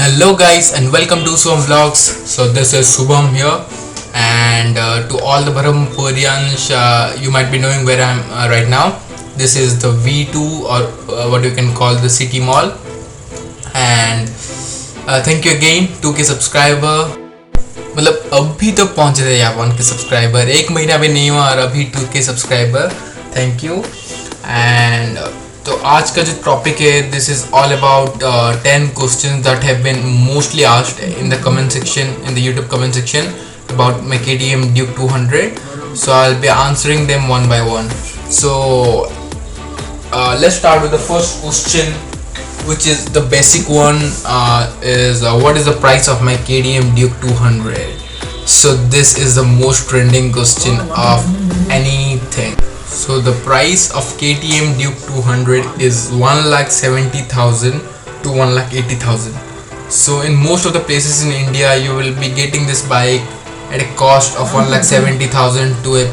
Hello guys and welcome to Subham Vlogs. So this is Subham here, and to all the Brahmpurians, you might be knowing where I'm right now. This is the V2 or what you can call the city mall, and thank you again 2K subscriber. मतलब अभी तक पहुंचे थे यार 1K subscriber, एक महीना भी नहीं हुआ और अभी 2K subscriber. Thank you. And तो आज का जो टॉपिक है, this is all about 10 questions that have been mostly asked in the comment section, in the YouTube comment section about my KTM Duke 200. So I'll be answering them one by one. So let's start with the first question, which is the basic one. Is what is the price of my KTM Duke 200? So this is the most trending question of anything. So the price of KTM Duke 200 is 1,70,000 to 1,80,000. So in most of the places in India, you will be getting this bike at a cost of 1,70,000 to a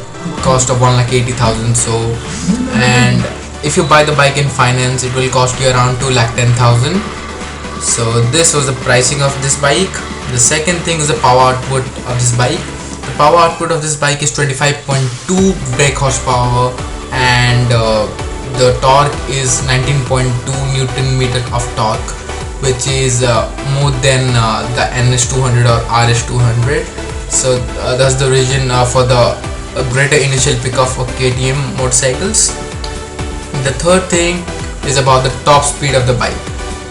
cost of 1,80,000. So, and if you buy the bike in finance, it will cost you around 2,10,000. So this was the pricing of this bike. The second thing is the power output of this bike. The power output of this bike is 25.2 brake horsepower, and the torque is 19.2 Newton meter of torque, which is more than the NS200 or RS200. So that's the reason for the greater initial pickup of KTM motorcycles. The third thing is about the top speed of the bike.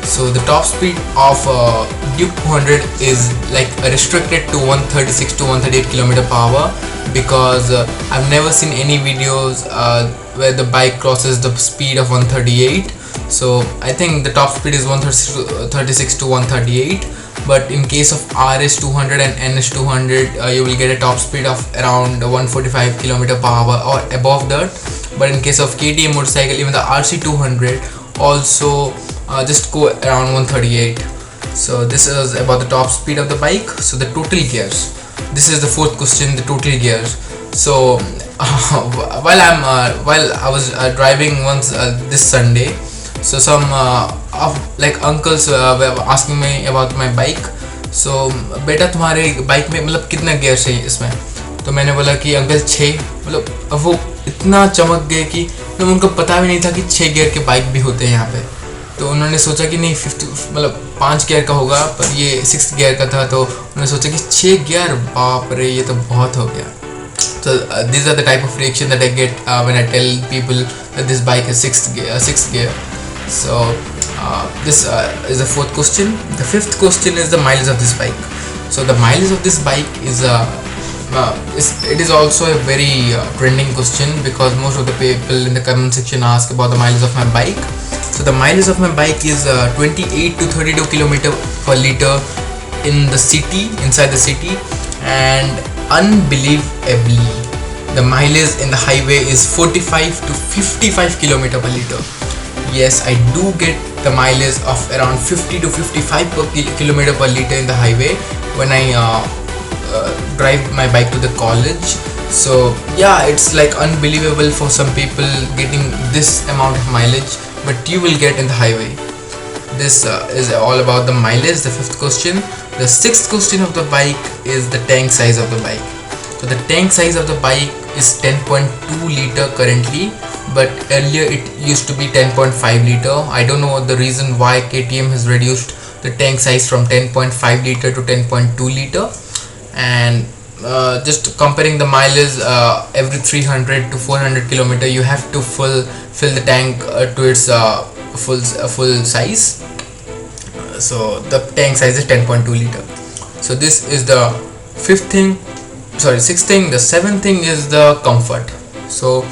So the top speed of Duke 200 is like restricted to 136 to 138 km/h, because I've never seen any videos where the bike crosses the speed of 138. So I think the top speed is 136 to 138. But in case of RS200 and NS200, you will get a top speed of around 145 km/h or above that. But in case of KTM motorcycle, even the RC200 also just go around 138. So this is about the top speed of the bike. So the total gears. This is the fourth question, the total gears. So while I was driving once this Sunday, so some like uncles were asking me about my bike. So बेटा तुम्हारे bike में मतलब कितना gear चाहिए इसमें? तो मैंने बोला कि अंकल 6. मतलब अब वो इतना चमक गए कि मतलब उनको पता भी नहीं था कि 6 गियर के बाइक भी होते हैं यहाँ पे. तो उन्होंने सोचा कि नहीं 50 मतलब 5 गियर का होगा, पर ये 6 गियर का था. तो उन्होंने सोचा कि 6 गियर, बाप रे ये तो बहुत हो गया. So these are the type of reaction that I get when I tell people that this bike is 6 gear. So this is the fourth question. The fifth question is the mileage of this bike. So the mileage of this bike is it is also a very trending question, because most of the people in the comment section ask about the mileage of my bike. So the mileage of my bike is 28 to 32 km/L in the city, inside the city, and unbelievably the mileage in the highway is 45 to 55 km/L. Yes, I do get the mileage of around 50 to 55 km/L in the highway when I drive my bike to the college. So yeah, it's like unbelievable for some people getting this amount of mileage, but you will get in the highway. This is all about the mileage, the fifth question. The sixth question of the bike is the tank size of the bike. So the tank size of the bike is 10.2 liter currently, but earlier it used to be 10.5 liter. I don't know the reason why KTM has reduced the tank size from 10.5 liter to 10.2 liter. And just comparing the mileage, every 300 to 400 km you have to fill the tank to its full size. So the tank size is 10.2 liter. So this is the sixth thing. The seventh thing is the comfort. So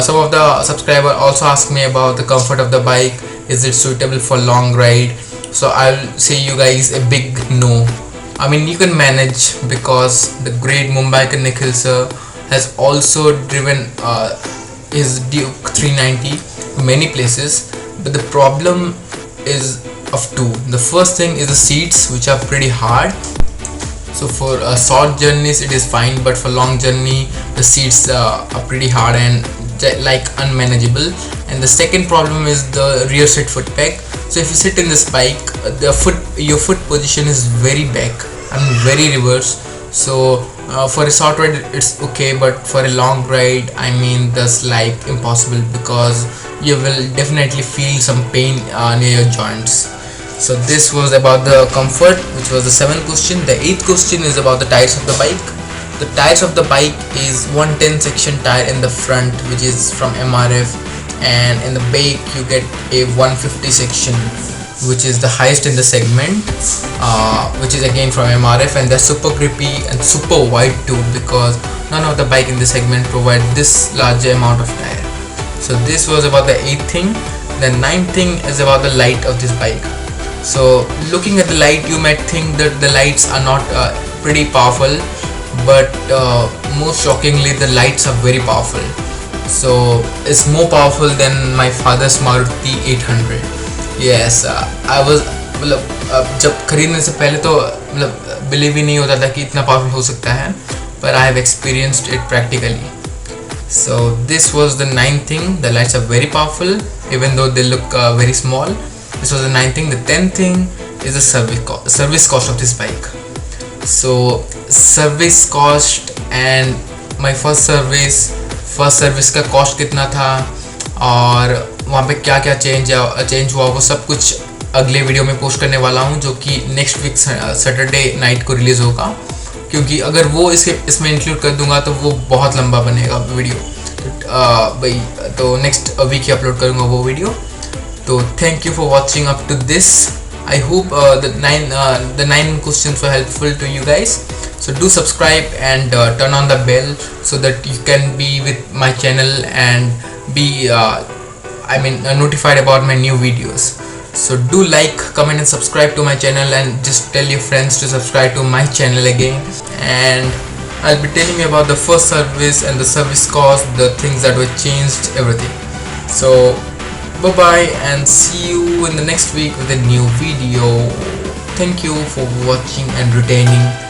some of the subscribers also ask me about the comfort of the bike. Is it suitable for long ride? So I'll say you guys a big no. I mean, you can manage, because the great Mumbaikar Nikhil sir has also driven his Duke 390 to many places. But the problem is of two. The first thing is the seats, which are pretty hard. So for short journeys it is fine, but for long journey the seats are pretty hard and like unmanageable. and the second problem is the rear seat foot peg. So if you sit in this bike, your foot position is very back, very reverse. So for a short ride it's okay, but for a long ride, I mean, that's like impossible, because you will definitely feel some pain near your joints. So this was about the comfort, which was the 7th question. The 8th question is about the tires of the bike. The tires of the bike is 110 section tire in the front, which is from MRF, and in the back you get a 150 section, which is the highest in the segment, which is again from MRF, and they're super grippy and super wide too, because none of the bike in the segment provide this large amount of tire. So this was about the 8th thing. The 9th thing is about the light of this bike. So looking at the light, you might think that the lights are not pretty powerful, but most shockingly the lights are very powerful. So it's more powerful than my father's Maruti 800. Yes, I was जब खरीदने से पहले तो believe ही नहीं होता था कि इतना पावरफुल हो सकता है, पर I have experienced it practically. So this was the 9th thing. The lights are very powerful, even though they look very small. This was the 9th thing. The 10th thing is the service cost of this bike. So service cost and my first service का cost कितना था और वहाँ पे क्या क्या change हुआ, वो सब कुछ अगले वीडियो में पोस्ट करने वाला हूँ, जो कि नेक्स्ट वीक सैटरडे नाइट को रिलीज़ होगा, क्योंकि अगर वो इसमें इंक्लूड कर दूंगा तो वो बहुत लंबा बनेगा वीडियो, भाई, तो नेक्स्ट वीक ही अपलोड करूँगा वो वीडियो. तो thank you for watching up to this. I hope the 9 questions were helpful to you guys. So do subscribe and turn on the bell so that you can be with my channel and be notified about my new videos. So do like, comment and subscribe to my channel, and just tell your friends to subscribe to my channel again. And I'll be telling you about the first service and the service cost, the things that were changed, everything. So bye bye, and see you in the next week with a new video. Thank you for watching and retaining.